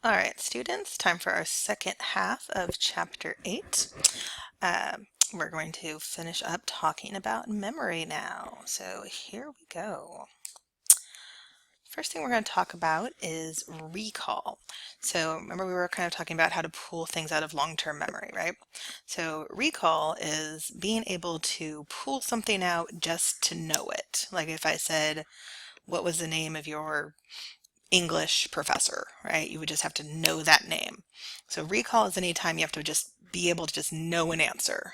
All right, students, time for our second half of Chapter 8. We're going to finish up talking about memory now. So here we go. First thing we're going to talk about is recall. So remember we were kind of talking about how to pull things out of long-term memory, right? So recall is being able to pull something out just to know it. Like if I said, what was the name of your English professor, right? You would just have to know that name. So recall is any time you have to just be able to just know an answer.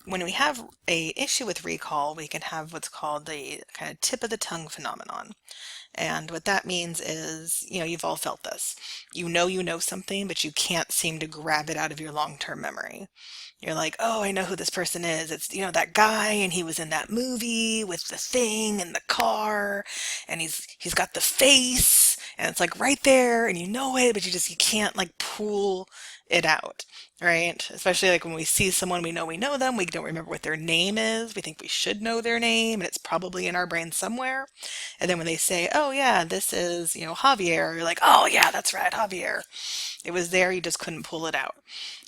When we have a issue with recall, we can have what's called the kind of tip of the tongue phenomenon. And what that means is, you've all felt this. You know something, but you can't seem to grab it out of your long-term memory. You're like, oh, I know who this person is. It's, that guy, and he was in that movie with the thing and the car, and he's got the face, and it's like right there, and you know it, but you can't like pull it out, right? Especially like when we see someone, we know them, we don't remember what their name is. We think we should know their name, and it's probably in our brain somewhere. And then when they say, oh yeah, this is, Javier, you're like, oh yeah, that's right, Javier. It was there, you just couldn't pull it out.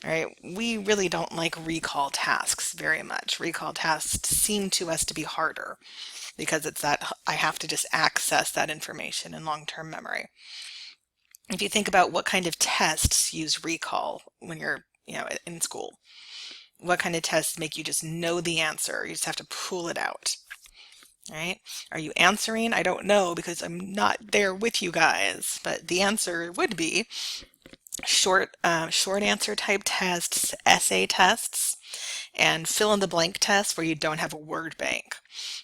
All right, we really don't like recall tasks very much. Recall tasks seem to us to be harder because it's that I have to just access that information in long-term memory. If you think about what kind of tests use recall when you're, in school, what kind of tests make you just know the answer? You just have to pull it out. Right? Are you answering? I don't know because I'm not there with you guys, but the answer would be short answer type tests, essay tests, and fill in the blank tests where you don't have a word bank.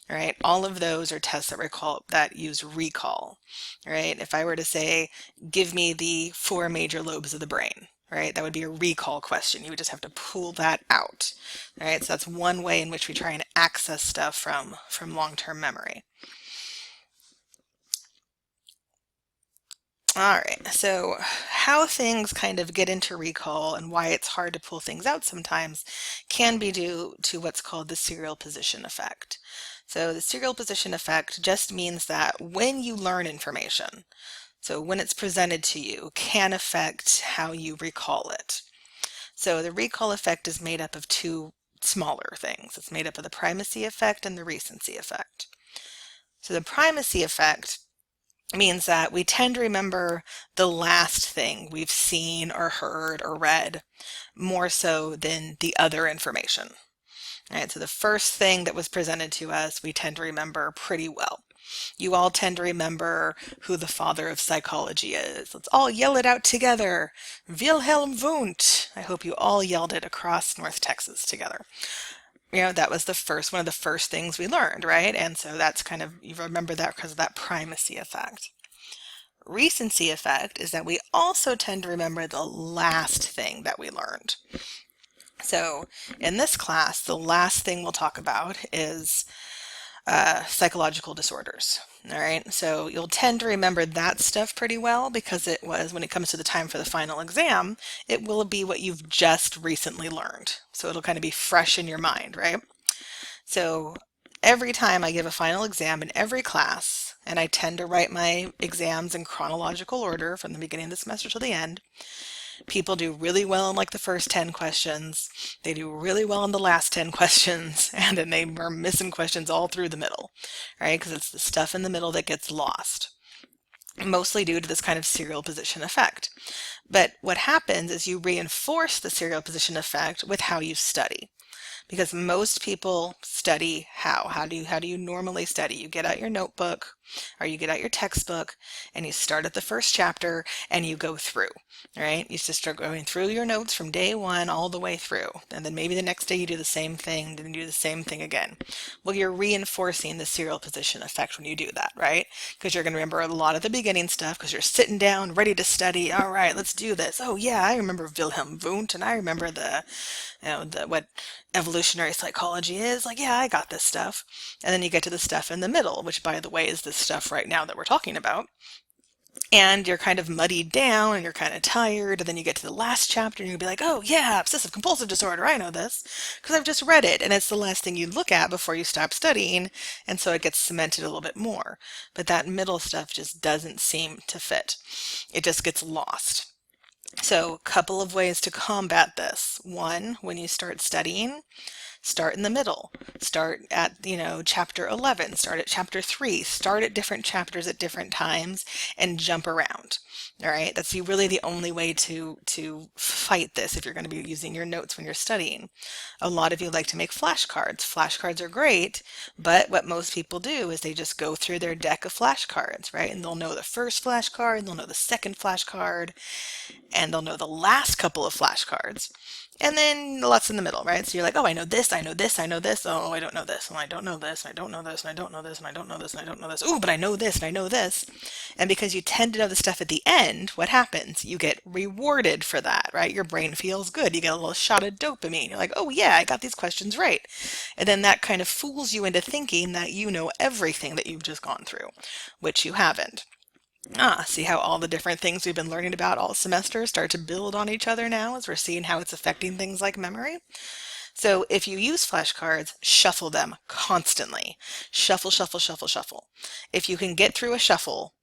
All right, all of those are tests that use recall. All right, if I were to say, give me the 4 major lobes of the brain, right, that would be a recall question. You would just have to pull that out. All right, so that's one way in which we try and access stuff from long-term memory. All right, so how things kind of get into recall and why it's hard to pull things out sometimes can be due to what's called the serial position effect. So the serial position effect just means that when you learn information, so when it's presented to you, can affect how you recall it. So the recall effect is made up of two smaller things. It's made up of the primacy effect and the recency effect. So the primacy effect means that we tend to remember the last thing we've seen or heard or read more so than the other information. All right, so the first thing that was presented to us, we tend to remember pretty well. You all tend to remember who the father of psychology is. Let's all yell it out together. Wilhelm Wundt. I hope you all yelled it across North Texas together. That was one of the first things we learned, right? And so that's kind of, you remember that because of that primacy effect. Recency effect is that we also tend to remember the last thing that we learned. So in this class, the last thing we'll talk about is psychological disorders. All right, so you'll tend to remember that stuff pretty well because it was, when it comes to the time for the final exam, it will be what you've just recently learned. So it'll kind of be fresh in your mind, right? So every time I give a final exam in every class, and I tend to write my exams in chronological order from the beginning of the semester to the end, people do really well in like the first 10 questions, they do really well in the last 10 questions, and then they are missing questions all through the middle, right? Because it's the stuff in the middle that gets lost, mostly due to this kind of serial position effect. But what happens is you reinforce the serial position effect with how you study. Because most people study how? How do you normally study? You get out your notebook or you get out your textbook and you start at the first chapter and you go through, right? You just start going through your notes from day one all the way through. And then maybe the next day you do the same thing, then you do the same thing again. Well, you're reinforcing the serial position effect when you do that, right? Because you're going to remember a lot of the beginning stuff because you're sitting down ready to study. All right, let's do this. Oh yeah, I remember Wilhelm Wundt and I remember what evolutionary psychology is. Like, yeah, I got this stuff. And then you get to the stuff in the middle, which by the way is this stuff right now that we're talking about. and you're kind of muddied down and you're kind of tired, and then you get to the last chapter and you'll be like, oh yeah, obsessive compulsive disorder, I know this because I've just read it, and it's the last thing you look at before you stop studying, and so it gets cemented a little bit more. But that middle stuff just doesn't seem to fit. It just gets lost. So a couple of ways to combat this. One, when you start studying, start in the middle. Start at, chapter 11, start at chapter 3, start at different chapters at different times and jump around. All right, that's really the only way to fight this if you're going to be using your notes when you're studying. A lot of you like to make flashcards. Flashcards are great, but what most people do is they just go through their deck of flashcards, right? And they'll know the first flashcard, and they'll know the second flashcard, and they'll know the last couple of flashcards. And then lots in the middle, right? So you're like, oh, I know this, I know this, I know this. Oh, I don't know this, and I don't know this, and I don't know this, and I don't know this, and I don't know this, and I don't know this. Ooh, but I know this, and I know this. And because you tend to know the stuff at the end, what happens? You get rewarded for that, right? Your brain feels good. You get a little shot of dopamine. You're like, oh yeah, I got these questions right. And then that kind of fools you into thinking that you know everything that you've just gone through, which you haven't. See how all the different things we've been learning about all semester start to build on each other now as we're seeing how it's affecting things like memory? So if you use flashcards, shuffle them constantly. Shuffle, shuffle, shuffle, shuffle. If you can get through a shuffle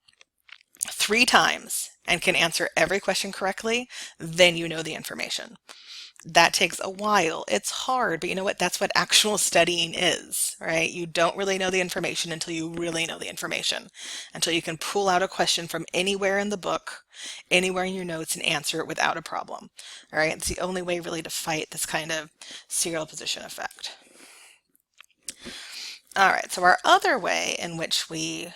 3 times and can answer every question correctly, then you know the information. That takes a while. It's hard, but you know what? That's what actual studying is, right? You don't really know the information until you really know the information, until you can pull out a question from anywhere in the book, anywhere in your notes, and answer it without a problem. All right? It's the only way really to fight this kind of serial position effect. All right, so our other way in which we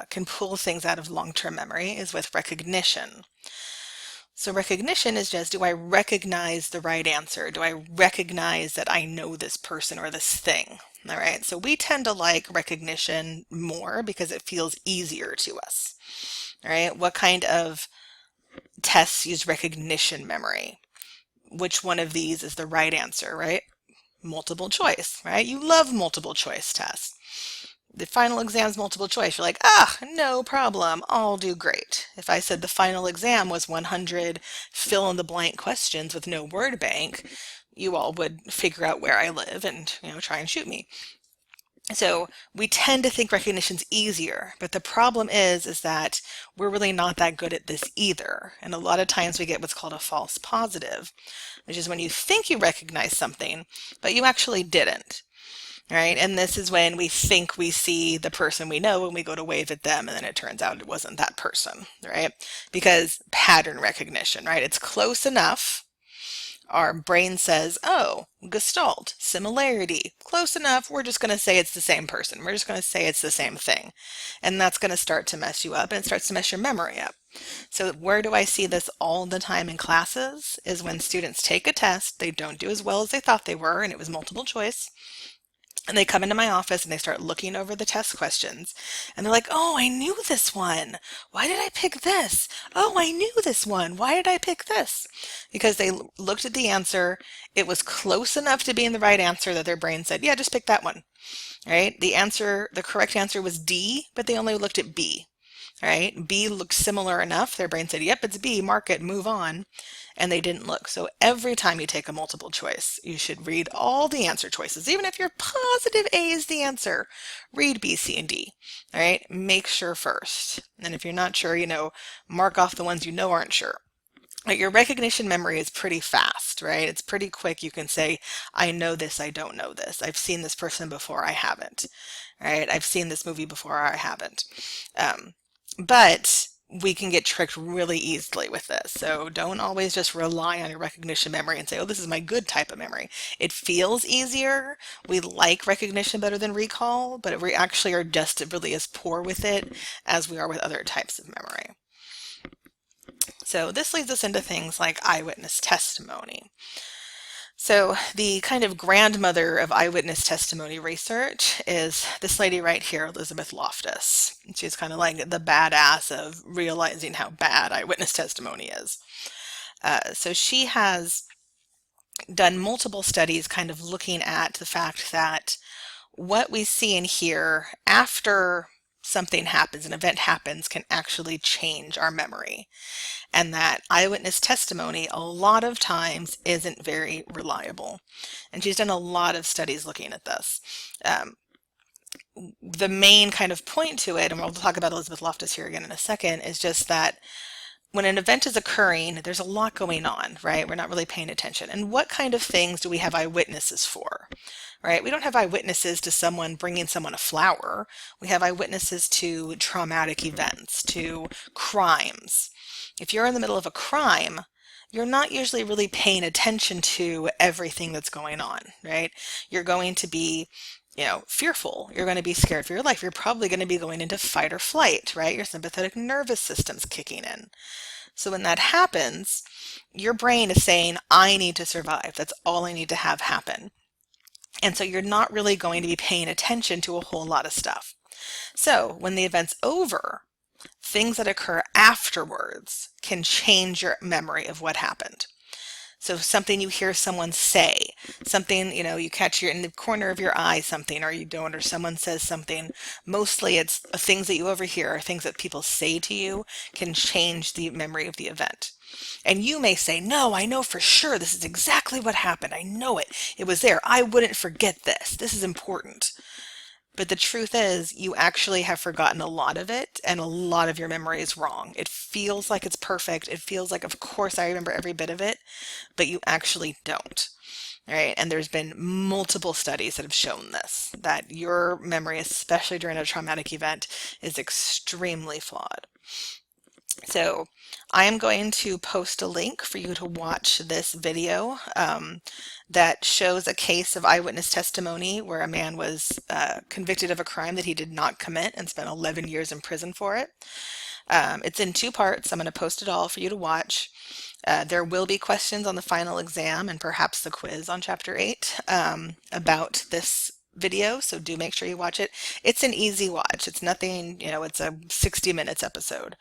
can pull things out of long-term memory is with recognition. So recognition is just, do I recognize the right answer? Do I recognize that I know this person or this thing? All right, so we tend to like recognition more because it feels easier to us. All right, what kind of tests use recognition memory? Which one of these is the right answer, right? Multiple choice, right? You love multiple choice tests. The final exam's multiple choice. You're like, no problem. I'll do great. If I said the final exam was 100 fill in the blank questions with no word bank, you all would figure out where I live and, try and shoot me. So we tend to think recognition's easier, but the problem is that we're really not that good at this either. And a lot of times we get what's called a false positive, which is when you think you recognize something, but you actually didn't. Right? And this is when we think we see the person we know and we go to wave at them, and then it turns out it wasn't that person, right? Because pattern recognition, right? It's close enough. Our brain says, oh, gestalt, similarity, close enough. We're just going to say it's the same person. We're just going to say it's the same thing. And that's going to start to mess you up, and it starts to mess your memory up. So where do I see this all the time in classes is when students take a test, they don't do as well as they thought they were, and it was multiple choice. And they come into my office and they start looking over the test questions. And they're like, oh, I knew this one. Why did I pick this? Oh, I knew this one. Why did I pick this? Because they looked at the answer. It was close enough to being the right answer that their brain said, yeah, just pick that one. Right? The correct answer was D, but they only looked at B. Right? B looked similar enough. Their brain said, yep, it's B, mark it, move on. And they didn't look. So every time you take a multiple choice, you should read all the answer choices. Even if you're positive A is the answer, read B, C, and D. All right? Make sure first. And if you're not sure, mark off the ones you know aren't sure. But your recognition memory is pretty fast, right? It's pretty quick. You can say, I know this, I don't know this. I've seen this person before, I haven't. Right? I've seen this movie before, I haven't. But we can get tricked really easily with this. So don't always just rely on your recognition memory and say, oh, this is my good type of memory. It feels easier. We like recognition better than recall, but we actually are just really as poor with it as we are with other types of memory. So this leads us into things like eyewitness testimony. So the kind of grandmother of eyewitness testimony research is this lady right here, Elizabeth Loftus. She's kind of like the badass of realizing how bad eyewitness testimony is. So she has done multiple studies kind of looking at the fact that what we see and hear after something happens, an event happens, can actually change our memory. And that eyewitness testimony a lot of times isn't very reliable. And she's done a lot of studies looking at this. Um, the main kind of point to it, and we'll talk about Elizabeth Loftus here again in a second, is just that when an event is occurring, there's a lot going on, right? We're not really paying attention. And what kind of things do we have eyewitnesses for, right? We don't have eyewitnesses to someone bringing someone a flower. We have eyewitnesses to traumatic events, to crimes. If you're in the middle of a crime, you're not usually really paying attention to everything that's going on, right? You're going to be fearful. You're going to be scared for your life. You're probably going to be going into fight or flight, right? Your sympathetic nervous system's kicking in. So when that happens, your brain is saying, I need to survive. That's all I need to have happen. And so you're not really going to be paying attention to a whole lot of stuff. So when the event's over, things that occur afterwards can change your memory of what happened. So something you hear someone say, something, you catch in the corner of your eye something, or you don't, or someone says something. Mostly it's things that you overhear, or things that people say to you can change the memory of the event. And you may say, no, I know for sure this is exactly what happened. I know it. It was there. I wouldn't forget this. This is important. But the truth is, you actually have forgotten a lot of it, and a lot of your memory is wrong. It feels like it's perfect. It feels like, of course, I remember every bit of it, but you actually don't. Right? And there's been multiple studies that have shown this, that your memory, especially during a traumatic event, is extremely flawed. So I am going to post a link for you to watch this video that shows a case of eyewitness testimony where a man was convicted of a crime that he did not commit and spent 11 years in prison for it. It's in 2 parts. I'm going to post it all for you to watch. There will be questions on the final exam and perhaps the quiz on Chapter 8 about this video, so do make sure you watch it. It's an easy watch. It's nothing, it's a 60 minutes episode.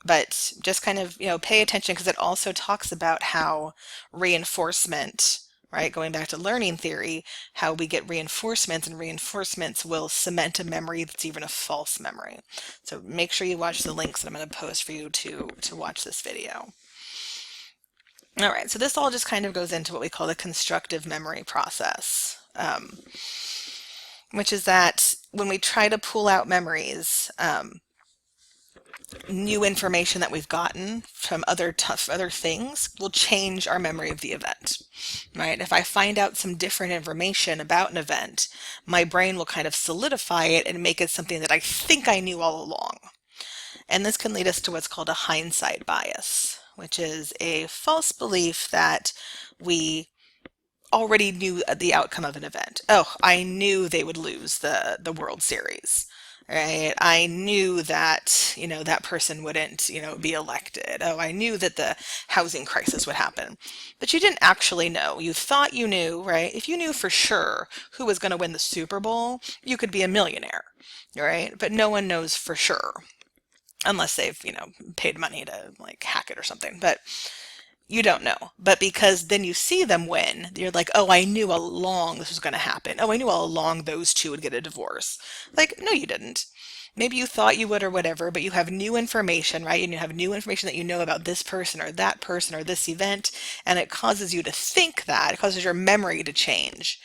But just kind of, pay attention, because it also talks about how reinforcement, right, going back to learning theory, how we get reinforcements, and reinforcements will cement a memory that's even a false memory. So make sure you watch the links that I'm going to post for you to watch this video. All right, so this all just kind of goes into what we call the constructive memory process, which is that when we try to pull out memories, new information that we've gotten from other things will change our memory of the event, right? If I find out some different information about an event, my brain will kind of solidify it and make it something that I think I knew all along. And this can lead us to what's called a hindsight bias, which is a false belief that we already knew the outcome of an event. Oh, I knew they would lose the World Series. Right? I knew that, that person wouldn't, be elected. Oh, I knew that the housing crisis would happen. But you didn't actually know. You thought you knew, right? If you knew for sure who was going to win the Super Bowl, you could be a millionaire, right? But no one knows for sure, unless they've, paid money to hack it or something. But you don't know. But because then you see them win, you're like, oh, I knew all along this was going to happen. Oh, I knew all along those two would get a divorce. No, you didn't. Maybe you thought you would or whatever, but you have new information, right? And you have new information that you know about this person or this event, and it causes you to think that. It causes your memory to change.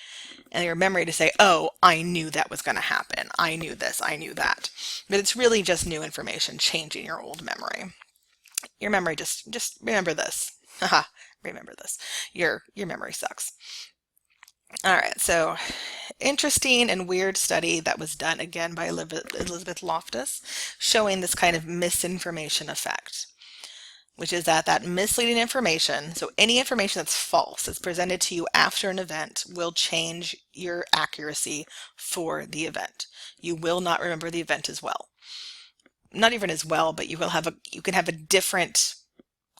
And your memory to say, oh, I knew that was going to happen. I knew this. I knew that. But it's really just new information changing your old memory. Your memory, just remember this. Haha, remember this. Your memory sucks. All right, so interesting and weird study that was done again by Elizabeth Loftus, showing this kind of misinformation effect, which is that misleading information, so any information that's false that's presented to you after an event, will change your accuracy for the event. You will not remember the event as well. Not even as well, but you can have a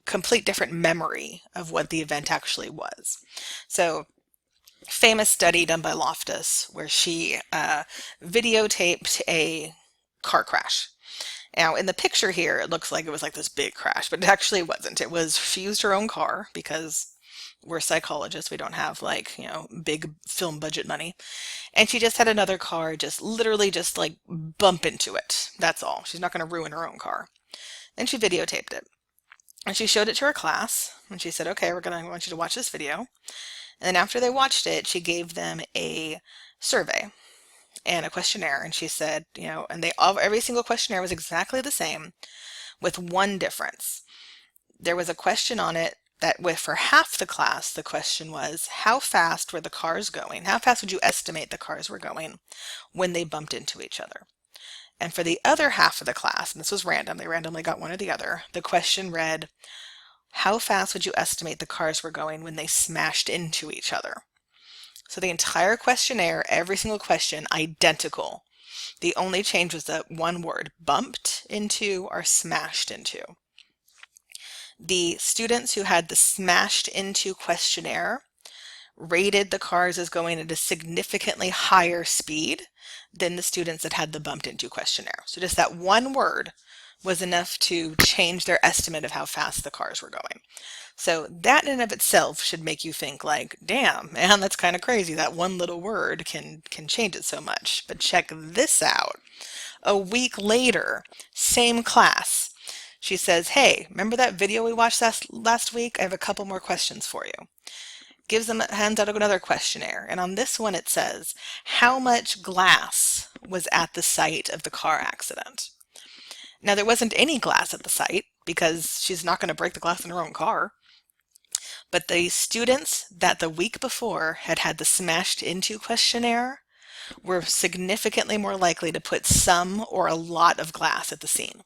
complete different memory of what the event actually was. So famous study done by Loftus where she videotaped a car crash. Now in the picture here it looks like it was this big crash, but it actually wasn't. She used her own car because We're psychologists. We don't have like, big film budget money. And she just had another car just literally just like bump into it. That's all. She's not going to ruin her own car. And she videotaped it. And she showed it to her class. And she said, okay, I want you to watch this video. And then after they watched it, she gave them a survey and a questionnaire. And she said, and every single questionnaire was exactly the same with one difference. There was a question on it that for half the class, the question was, how fast were the cars going? How fast would you estimate the cars were going when they bumped into each other? And for the other half of the class, and this was random, they randomly got one or the other, the question read, how fast would you estimate the cars were going when they smashed into each other? So the entire questionnaire, every single question, identical. The only change was that one word, bumped into or smashed into. The students who had the smashed into questionnaire rated the cars as going at a significantly higher speed than the students that had the bumped into questionnaire. So just that one word was enough to change their estimate of how fast the cars were going. So that in and of itself should make you think like, damn, man, that's kind of crazy. That one little word can change it so much. But check this out. A week later, same class. She says, hey, remember that video we watched last week? I have a couple more questions for you. Hands out another questionnaire. And on this one it says, how much glass was at the site of the car accident? Now there wasn't any glass at the site because she's not going to break the glass in her own car. But the students that the week before had the smashed into questionnaire were significantly more likely to put some or a lot of glass at the scene.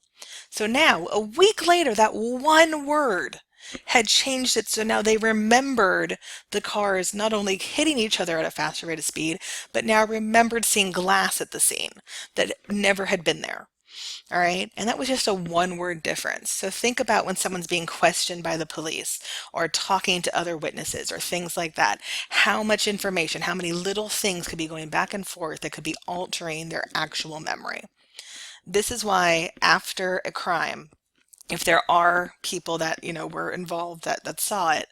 So now, a week later, that one word had changed it, so now they remembered the cars not only hitting each other at a faster rate of speed, but now remembered seeing glass at the scene that never had been there. All right. And that was just a one word difference. So think about when someone's being questioned by the police or talking to other witnesses or things like that. How much information, how many little things could be going back and forth that could be altering their actual memory. This is why after a crime, if there are people that, were involved that saw it,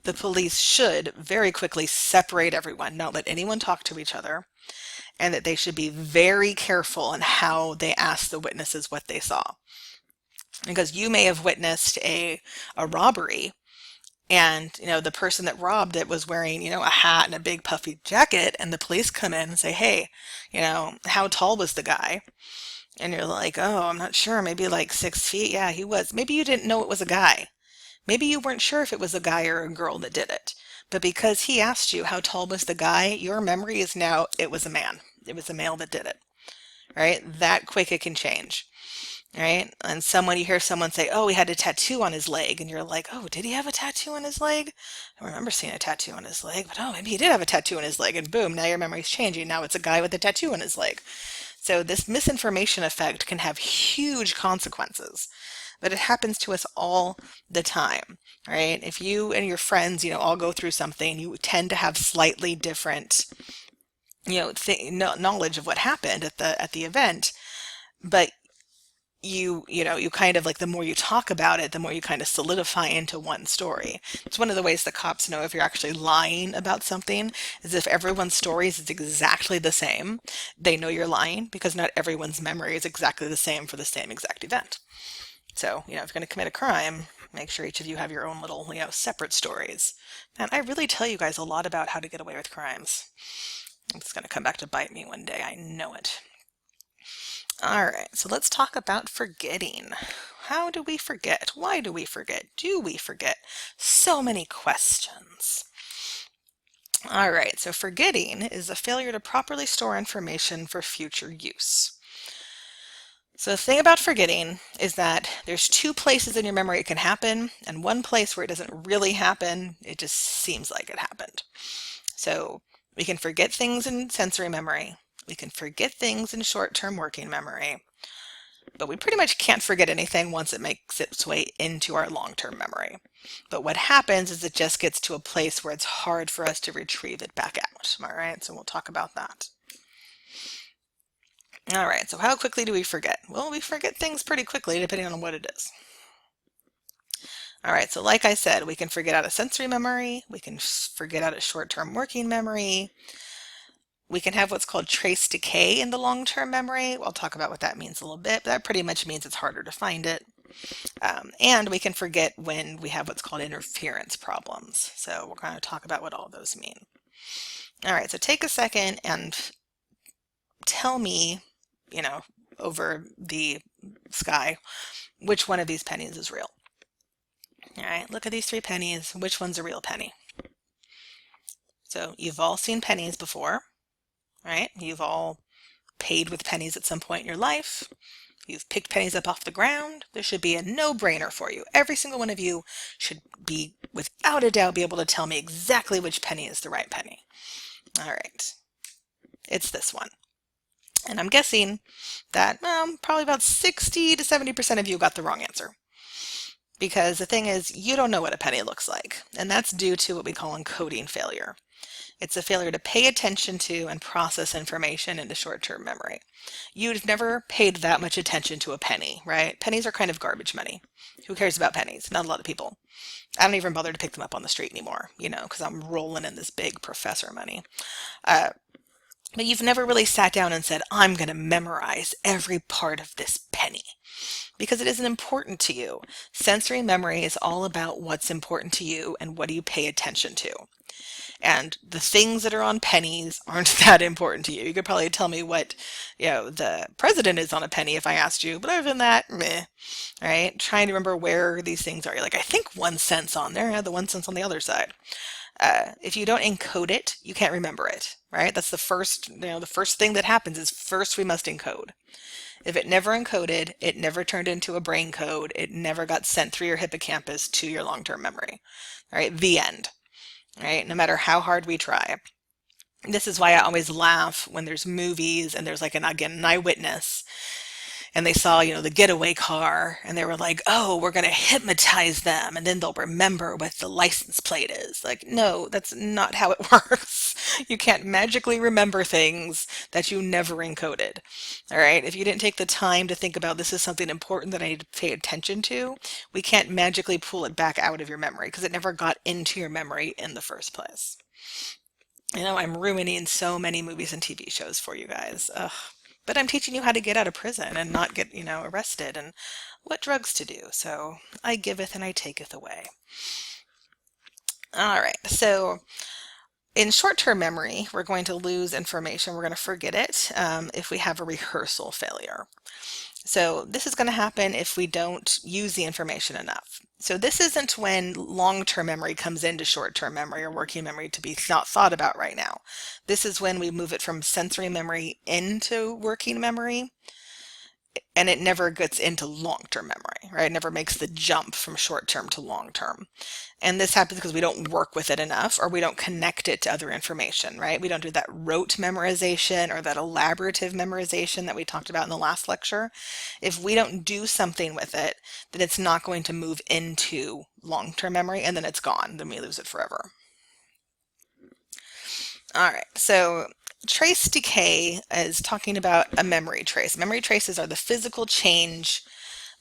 the police should very quickly separate everyone, not let anyone talk to each other, and that they should be very careful in how they ask the witnesses what they saw. Because you may have witnessed a robbery, and the person that robbed it was wearing a hat and a big puffy jacket, and the police come in and say, hey, how tall was the guy? And you're like, oh, I'm not sure, maybe like 6 feet. Yeah, he was. Maybe you didn't know it was a guy. Maybe you weren't sure if it was a guy or a girl that did it. But because he asked you how tall was the guy, your memory is now it was a man. It was a male that did it. Right? That quick it can change. Right? And you hear someone say, oh, he had a tattoo on his leg. And you're like, oh, did he have a tattoo on his leg? I don't remember seeing a tattoo on his leg, but oh, maybe he did have a tattoo on his leg. And boom, now your memory's changing. Now it's a guy with a tattoo on his leg. So this misinformation effect can have huge consequences, but it happens to us all the time, right? If you and your friends, all go through something, you tend to have slightly different, knowledge of what happened at the event, but you kind of like the more you talk about it, the more you kind of solidify into one story. It's one of the ways the cops know if you're actually lying about something, is if everyone's stories is exactly the same, they know you're lying because not everyone's memory is exactly the same for the same exact event. So, if you're going to commit a crime, make sure each of you have your own little, separate stories. And I really tell you guys a lot about how to get away with crimes. It's going to come back to bite me one day. I know it. All right, so let's talk about forgetting. How do we forget? Why do we forget? Do we forget? So many questions. All right, so forgetting is a failure to properly store information for future use. So the thing about forgetting is that there's two places in your memory it can happen, and one place where it doesn't really happen, it just seems like it happened. So we can forget things in sensory memory. We can forget things in short-term working memory, but we pretty much can't forget anything once it makes its way into our long-term memory. But what happens is it just gets to a place where it's hard for us to retrieve it back out. All right, so we'll talk about that. All right, so how quickly do we forget? Well, we forget things pretty quickly depending on what it is. All right, so like I said, we can forget out of sensory memory, we can forget out of short-term working memory, we can have what's called trace decay in the long-term memory. I'll talk about what that means a little bit, but that pretty much means it's harder to find it. And we can forget when we have what's called interference problems. So we're going to talk about what all those mean. All right, so take a second and tell me, over the sky, which one of these pennies is real. All right, look at these 3 pennies. Which one's a real penny? So you've all seen pennies before, right? You've all paid with pennies at some point in your life. You've picked pennies up off the ground. There should be a no-brainer for you. Every single one of you should be, without a doubt, be able to tell me exactly which penny is the right penny. All right, it's this one. And I'm guessing that probably about 60 to 70% of you got the wrong answer. Because the thing is, you don't know what a penny looks like. And that's due to what we call encoding failure. It's a failure to pay attention to and process information into short-term memory. You've never paid that much attention to a penny, right? Pennies are kind of garbage money. Who cares about pennies? Not a lot of people. I don't even bother to pick them up on the street anymore, because I'm rolling in this big professor money. But you've never really sat down and said, I'm going to memorize every part of this penny. Because it isn't important to you. Sensory memory is all about what's important to you and what do you pay attention to. And the things that are on pennies aren't that important to you. You could probably tell me what, the president is on a penny if I asked you, but other than that, meh. All right, trying to remember where these things are. You're like, I think 1 cent's on there, the 1 cent's on the other side. If you don't encode it, you can't remember it, right? That's the first thing that happens is first we must encode. If it never encoded, it never turned into a brain code, it never got sent through your hippocampus to your long-term memory. All right, the end. Right? No matter how hard we try. This is why I always laugh when there's movies and there's like an eyewitness and they saw, the getaway car and they were like, oh, we're going to hypnotize them and then they'll remember what the license plate is. Like, no, that's not how it works. You can't magically remember things that you never encoded. All right. If you didn't take the time to think about this is something important that I need to pay attention to, we can't magically pull it back out of your memory because it never got into your memory in the first place. I'm ruining so many movies and TV shows for you guys. Ugh. But I'm teaching you how to get out of prison and not get, arrested and what drugs to do. So I giveth and I taketh away. All right. So in short-term memory, we're going to lose information. We're going to forget it if we have a rehearsal failure. So this is going to happen if we don't use the information enough. So this isn't when long-term memory comes into short-term memory or working memory to be not thought about right now. This is when we move it from sensory memory into working memory, and it never gets into long-term memory, right? It never makes the jump from short-term to long-term. And this happens because we don't work with it enough or we don't connect it to other information, right? We don't do that rote memorization or that elaborative memorization that we talked about in the last lecture. If we don't do something with it, then it's not going to move into long-term memory and then it's gone. Then we lose it forever. All right, so trace decay is talking about a memory trace. Memory traces are the physical change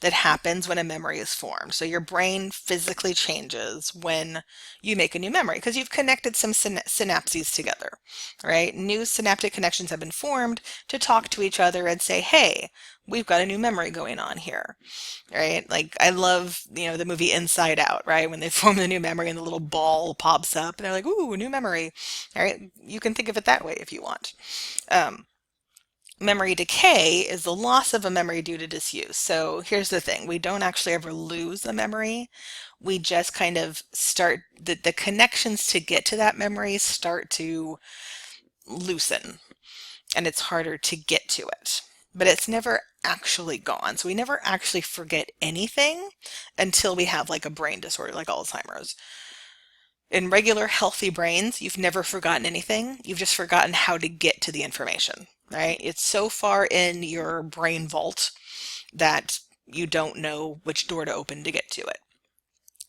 that happens when a memory is formed. So your brain physically changes when you make a new memory because you've connected some synapses together, right? New synaptic connections have been formed to talk to each other and say, hey, we've got a new memory going on here, right? Like I love, the movie Inside Out, right? When they form the new memory and the little ball pops up and they're like, ooh, new memory, all right? You can think of it that way if you want. Memory decay is the loss of a memory due to disuse. So here's the thing. We don't actually ever lose a memory. We just kind of start, the connections to get to that memory start to loosen and it's harder to get to it. But it's never actually gone. So we never actually forget anything until we have like a brain disorder like Alzheimer's. In regular healthy brains, you've never forgotten anything. You've just forgotten how to get to the information, right? It's so far in your brain vault that you don't know which door to open to get to it.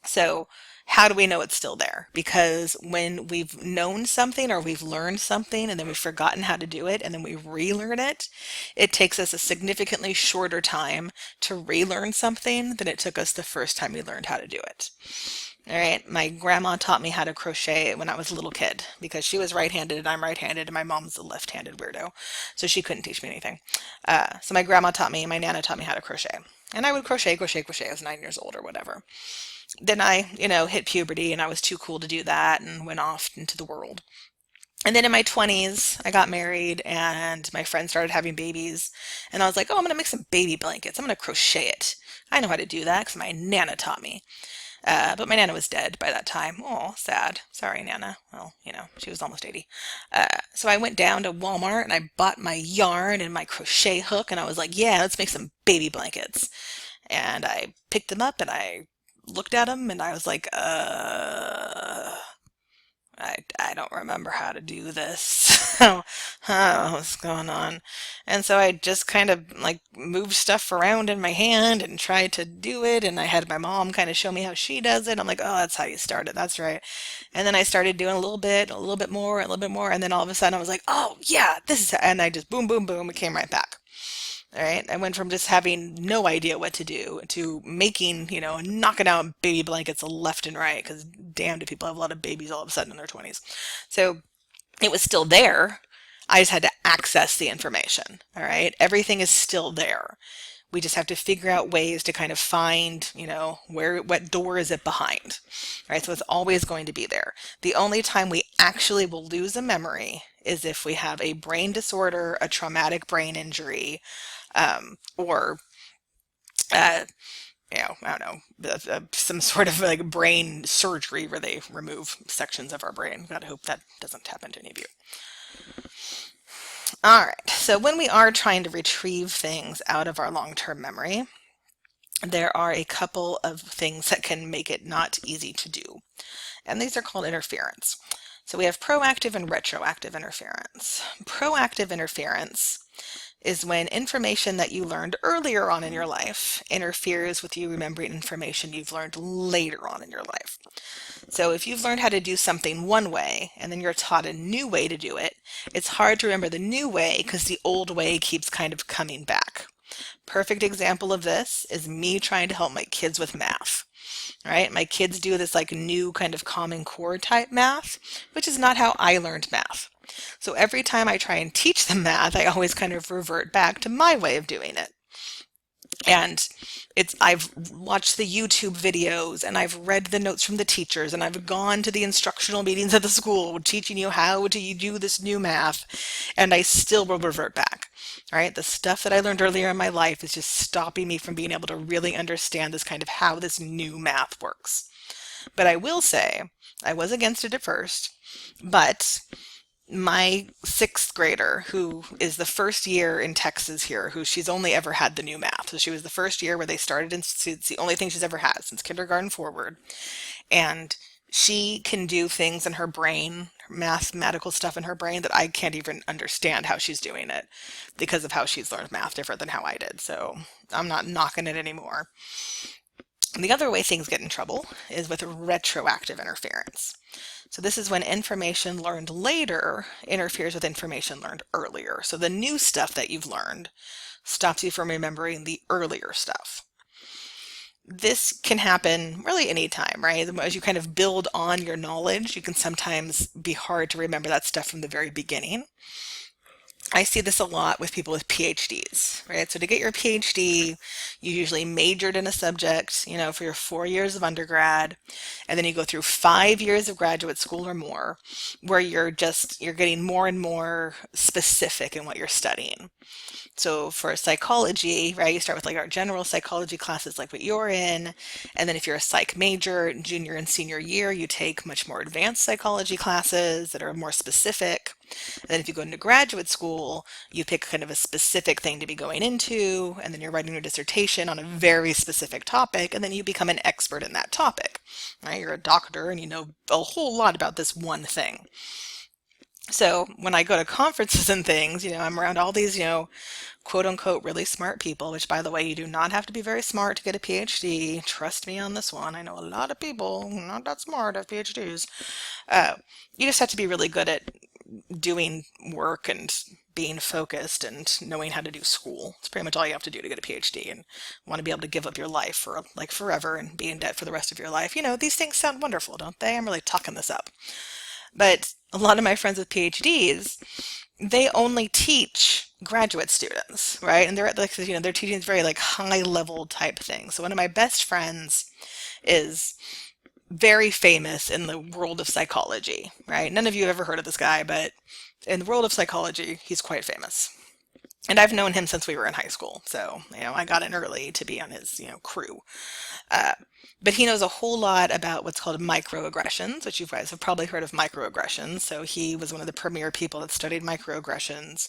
So how do we know it's still there? Because when we've known something or we've learned something and then we've forgotten how to do it and then we relearn it, it takes us a significantly shorter time to relearn something than it took us the first time we learned how to do it. All right, my grandma taught me how to crochet when I was a little kid because she was right-handed and I'm right-handed and my mom's a left-handed weirdo, so she couldn't teach me anything. So my grandma taught me, my nana taught me how to crochet. And I would crochet, crochet, crochet. I was 9 years old or whatever. Then I, hit puberty and I was too cool to do that and went off into the world. And then in my 20s, I got married and my friends started having babies. And I was like, oh, I'm going to make some baby blankets. I'm going to crochet it. I know how to do that because my Nana taught me. But my Nana was dead by that time. Oh, sad. Sorry, Nana. Well, she was almost 80. So I went down to Walmart and I bought my yarn and my crochet hook. And I was like, yeah, let's make some baby blankets. And I picked them up and I looked at them and I was like, I don't remember how to do this. What's going on? And so I just kind of like moved stuff around in my hand and tried to do it. And I had my mom kind of show me how she does it. I'm like, oh, that's how you start it. That's right. And then I started doing a little bit more, a little bit more. And then all of a sudden I was like, oh, yeah, this is, and I just boom, boom, boom, it came right back. All right. I went from just having no idea what to do to making, knocking out baby blankets left and right because damn, do people have a lot of babies all of a sudden in their 20s. So it was still there. I just had to access the information. All right. Everything is still there. We just have to figure out ways to kind of find, what door is it behind. All right. So it's always going to be there. The only time we actually will lose a memory is if we have a brain disorder, a traumatic brain injury, or I don't know, some sort of like brain surgery where they remove sections of our brain. Gotta hope that doesn't happen to any of you. All right, so when we are trying to retrieve things out of our long-term memory, there are a couple of things that can make it not easy to do. And these are called interference. So we have proactive and retroactive interference. Proactive interference is when information that you learned earlier on in your life interferes with you remembering information you've learned later on in your life. So if you've learned how to do something one way and then you're taught a new way to do it, it's hard to remember the new way because the old way keeps kind of coming back. Perfect example of this is me trying to help my kids with math. Right? My kids do this like new kind of Common Core type math, which is not how I learned math. So every time I try and teach them math, I always kind of revert back to my way of doing it. And I've watched the YouTube videos and I've read the notes from the teachers and I've gone to the instructional meetings at the school teaching you how to do this new math, and I still will revert back. All right, the stuff that I learned earlier in my life is just stopping me from being able to really understand this kind of how this new math works. But I will say, I was against it at first, but my sixth grader, who is the first year in Texas here, who she's only ever had the new math. So she was the first year where they started, it's the only thing she's ever had since kindergarten forward. And she can do things in her brain, mathematical stuff in her brain that I can't even understand how she's doing it because of how she's learned math different than how I did. So I'm not knocking it anymore. The other way things get in trouble is with retroactive interference. So this is when information learned later interferes with information learned earlier. So the new stuff that you've learned stops you from remembering the earlier stuff. This can happen really anytime, right? As you kind of build on your knowledge, you can sometimes be hard to remember that stuff from the very beginning. I see this a lot with people with PhDs, right? So to get your PhD, you usually majored in a subject, for your 4 years of undergrad, and then you go through 5 years of graduate school or more, where you're getting more and more specific in what you're studying. So for psychology, right, you start with like our general psychology classes like what you're in, and then if you're a psych major, junior and senior year, you take much more advanced psychology classes that are more specific. And then if you go into graduate school, you pick kind of a specific thing to be going into, and then you're writing your dissertation on a very specific topic, and then you become an expert in that topic, right? You're a doctor and you know a whole lot about this one thing. So when I go to conferences and things, I'm around all these, quote unquote, really smart people, which by the way, you do not have to be very smart to get a PhD. Trust me on this one. I know a lot of people who are not that smart have PhDs. Uh, you just have to be really good at doing work and being focused and knowing how to do school. It's pretty much all you have to do to get a PhD and want to be able to give up your life for like forever and be in debt for the rest of your life. These things sound wonderful, don't they? I'm really talking this up. But a lot of my friends with PhDs, they only teach graduate students, right? And they're at like, they're teaching very like high level type things. So one of my best friends is very famous in the world of psychology, right? None of you have ever heard of this guy, but in the world of psychology, he's quite famous. And I've known him since we were in high school. So, I got in early to be on his, crew. Uh, but he knows a whole lot about what's called microaggressions, which you guys have probably heard of microaggressions. So he was one of the premier people that studied microaggressions,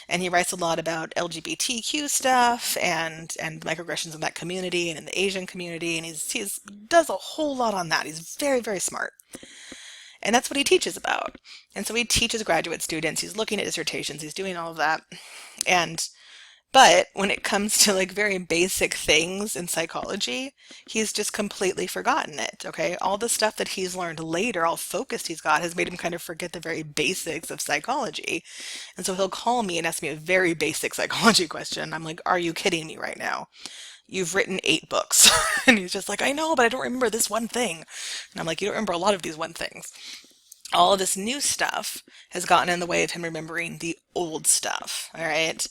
and he writes a lot about LGBTQ stuff and microaggressions in that community and in the Asian community, and he's does a whole lot on that. He's very, very smart. And that's what he teaches about. And so he teaches graduate students, he's looking at dissertations, he's doing all of that. And but when it comes to like very basic things in psychology, he's just completely forgotten it. Okay. All the stuff that he's learned later, all focused he's got, has made him kind of forget the very basics of psychology. And so he'll call me and ask me a very basic psychology question. I'm like, are you kidding me right now? You've written 8 books. And he's just like, I know, but I don't remember this one thing. And I'm like, you don't remember a lot of these one things. All of this new stuff has gotten in the way of him remembering the old stuff. All right.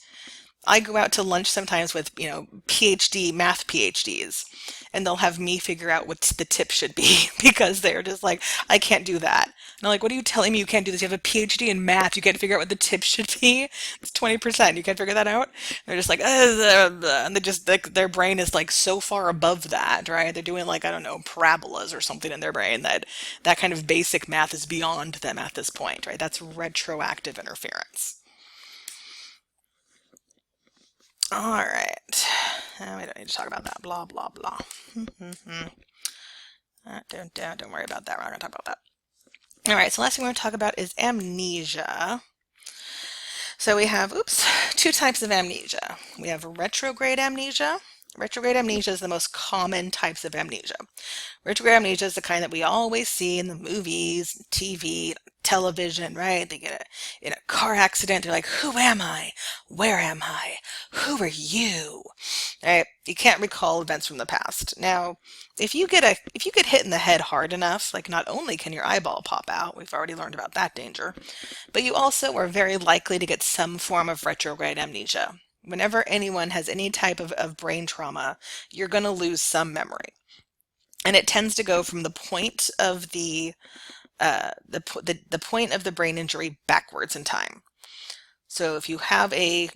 I go out to lunch sometimes with, PhD, math PhDs, and they'll have me figure out what the tip should be because they're just like, I can't do that. And I'm like, what are you telling me you can't do this? You have a PhD in math. You can't figure out what the tip should be. It's 20%. You can't figure that out. They're just like, and they just like their brain is like so far above that, right? They're doing like, I don't know, parabolas or something in their brain that kind of basic math is beyond them at this point, right? That's retroactive interference. All right. We don't need to talk about that. Blah, blah, blah. Don't worry about that. We're not going to talk about that. All right. So last thing we're going to talk about is amnesia. So we have, 2 types of amnesia. We have retrograde amnesia. Retrograde amnesia is the most common types of amnesia. Retrograde amnesia is the kind that we always see in the movies, TV, television, right? They get in a car accident. They're like, who am I? Where am I? Who are you? Right? You can't recall events from the past. Now, if you get hit in the head hard enough, like not only can your eyeball pop out, we've already learned about that danger, but you also are very likely to get some form of retrograde amnesia. Whenever anyone has any type of brain trauma, you're going to lose some memory. And it tends to go from the point of the point of the brain injury backwards in time. So if you have a,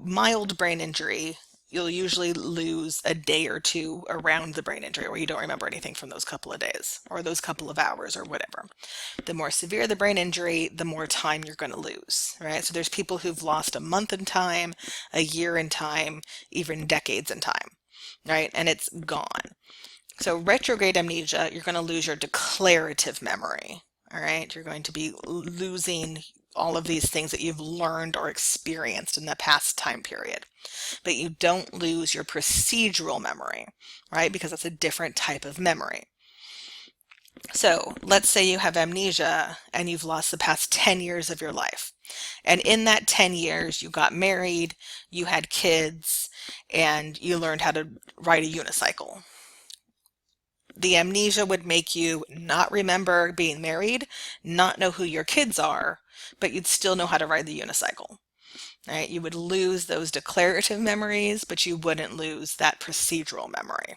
mild brain injury, you'll usually lose a day or two around the brain injury where you don't remember anything from those couple of days or those couple of hours or whatever. The more severe the brain injury, the more time you're going to lose, right? So there's people who've lost a month in time, a year in time, even decades in time, right? And it's gone. So retrograde amnesia, you're going to lose your declarative memory, all right? You're going to be losing all of these things that you've learned or experienced in the past time period. But you don't lose your procedural memory, right? Because that's a different type of memory. So let's say you have amnesia and you've lost the past 10 years of your life. And in that 10 years, you got married, you had kids, and you learned how to ride a unicycle. The amnesia would make you not remember being married, not know who your kids are, but you'd still know how to ride the unicycle. Right? You would lose those declarative memories, but you wouldn't lose that procedural memory.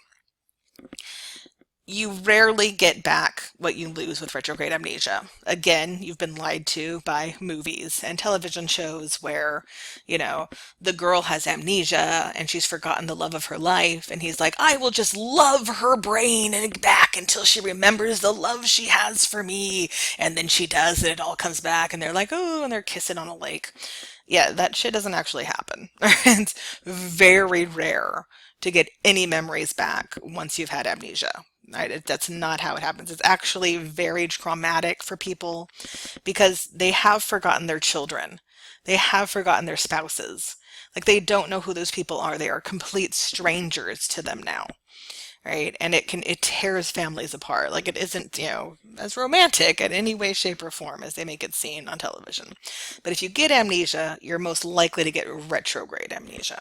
You rarely get back what you lose with retrograde amnesia. Again, you've been lied to by movies and television shows where, the girl has amnesia and she's forgotten the love of her life. And he's like, I will just love her brain and back until she remembers the love she has for me. And then she does, and it all comes back. And they're like, oh, and they're kissing on a lake. Yeah, that shit doesn't actually happen. It's very rare to get any memories back once you've had amnesia. Right? That's not how it happens. It's actually very traumatic for people because they have forgotten their children. They have forgotten their spouses. Like they don't know who those people are. They are complete strangers to them now, right? And it tears families apart. Like it isn't, as romantic in any way, shape, or form as they make it seem on television. But if you get amnesia, you're most likely to get retrograde amnesia.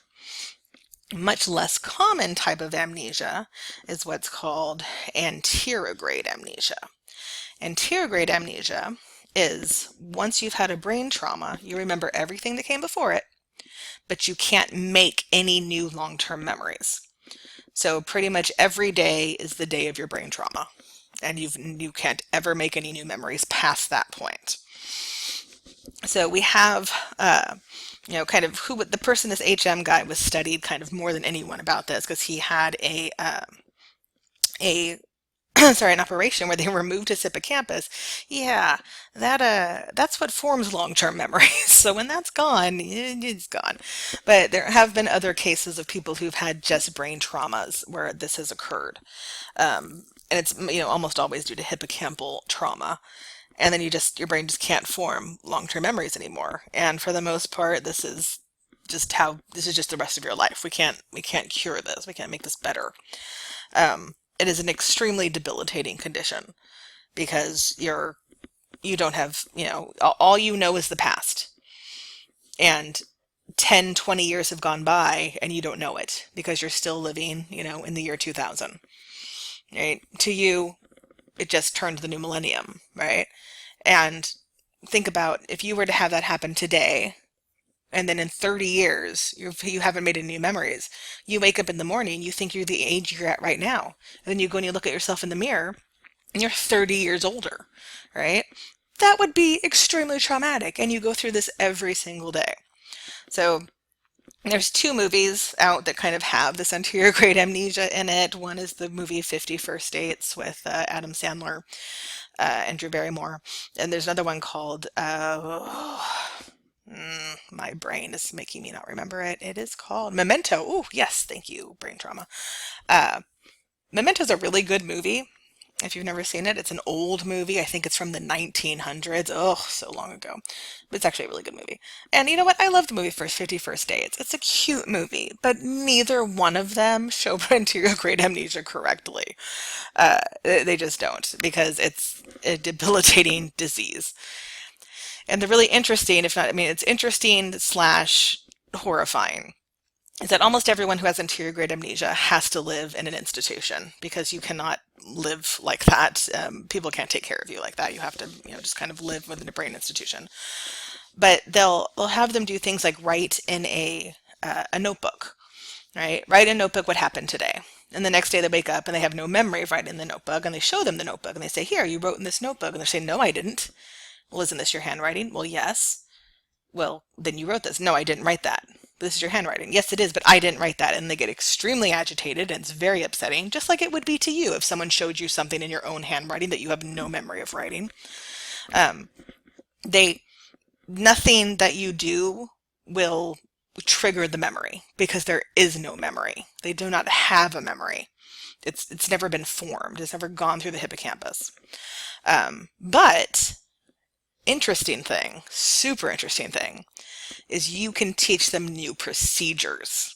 Much less common type of amnesia is what's called anterograde amnesia. Anterograde amnesia is once you've had a brain trauma, you remember everything that came before it, but you can't make any new long-term memories. So pretty much every day is the day of your brain trauma, and you can't ever make any new memories past that point. So we have, kind of who the person, this HM guy was studied kind of more than anyone about this because he had a sorry, an operation where they removed his hippocampus. Yeah, that's what forms long-term memories. So when that's gone, it's gone. But there have been other cases of people who've had just brain traumas where this has occurred. And it's, almost always due to hippocampal trauma. And then your brain just can't form long-term memories anymore. And for the most part, this is just the rest of your life. We can't cure this. We can't make this better. It is an extremely debilitating condition because you don't have, all you know is the past. And 10, 20 years have gone by and you don't know it because you're still living, in the year 2000, right? To you, it just turned the new millennium, right? And think about if you were to have that happen today, and then in 30 years, you haven't made any new memories. You wake up in the morning, you think you're the age you're at right now. And then you go and you look at yourself in the mirror, and you're 30 years older, right? That would be extremely traumatic, and you go through this every single day. So there's two movies out that kind of have this anterograde amnesia in it. One is the movie 50 First Dates with Adam Sandler and Drew Barrymore. And there's another one called... my brain is making me not remember it. It is called Memento. Oh, yes, thank you, brain trauma. Memento's a really good movie. If you've never seen it, it's an old movie. I think it's from the 1900s. Oh, so long ago. But it's actually a really good movie. And you know what? I love the movie 50 First Dates. It's a cute movie, but neither one of them show anterograde amnesia correctly. They just don't because it's a debilitating disease. And the really interesting, it's interesting slash horrifying, is that almost everyone who has anterograde amnesia has to live in an institution because you cannot live like that. People can't take care of you like that. You have to, just kind of live within a brain institution. But they'll have them do things like write in a notebook, right? Write in a notebook what happened today. And the next day they wake up and they have no memory of writing in the notebook, and they show them the notebook and they say, "Here, you wrote in this notebook." And they say, "No, I didn't." "Well, isn't this your handwriting?" "Well, yes." "Well, then you wrote this." "No, I didn't write that." "This is your handwriting." "Yes, it is, but I didn't write that." And they get extremely agitated, and it's very upsetting, just like it would be to you if someone showed you something in your own handwriting that you have no memory of writing. Nothing that you do will trigger the memory because there is no memory. They do not have a memory. It's never been formed. It's never gone through the hippocampus. But super interesting thing, is you can teach them new procedures.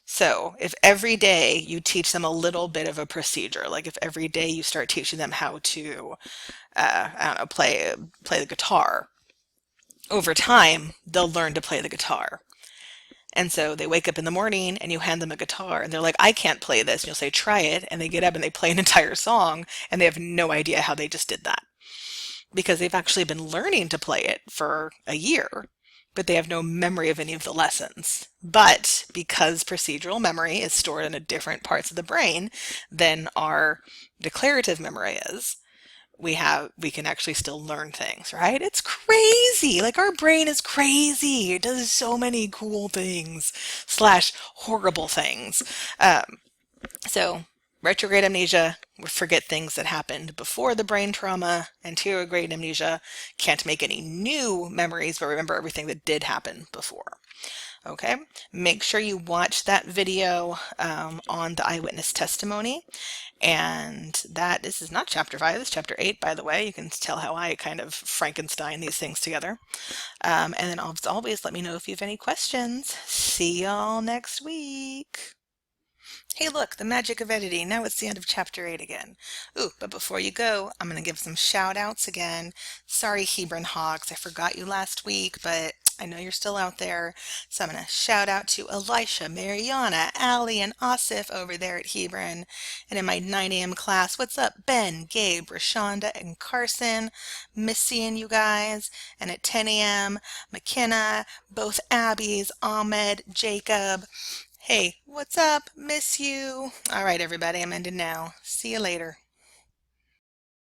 So if every day you teach them a little bit of a procedure, like if every day you start teaching them how to, play the guitar, over time, they'll learn to play the guitar. And so they wake up in the morning and you hand them a guitar and they're like, "I can't play this." And you'll say, "Try it." And they get up and they play an entire song and they have no idea how they just did that. Because they've actually been learning to play it for a year, but they have no memory of any of the lessons. But because procedural memory is stored in different parts of the brain than our declarative memory is, we can actually still learn things, right? It's crazy. Like our brain is crazy. It does so many cool things / horrible things. So Retrograde amnesia, we forget things that happened before the brain trauma. Anterograde amnesia, can't make any new memories, but remember everything that did happen before. Okay, make sure you watch that video on the eyewitness testimony. And this is not chapter 5, this is chapter 8, by the way. You can tell how I kind of Frankenstein these things together. And then as always, let me know if you have any questions. See y'all next week. Hey, look, the magic of editing. Now it's the end of chapter 8 again. Ooh, but before you go, I'm going to give some shout outs again. Sorry, Hebron Hogs, I forgot you last week, but I know you're still out there. So I'm going to shout out to Elisha, Mariana, Allie, and Asif over there at Hebron. And in my 9 a.m. class, what's up? Ben, Gabe, Rashonda, and Carson. Miss seeing you guys. And at 10 a.m., McKenna, both Abby's, Ahmed, Jacob. Hey, what's up? Miss you. All right, everybody, I'm ending now. See you later.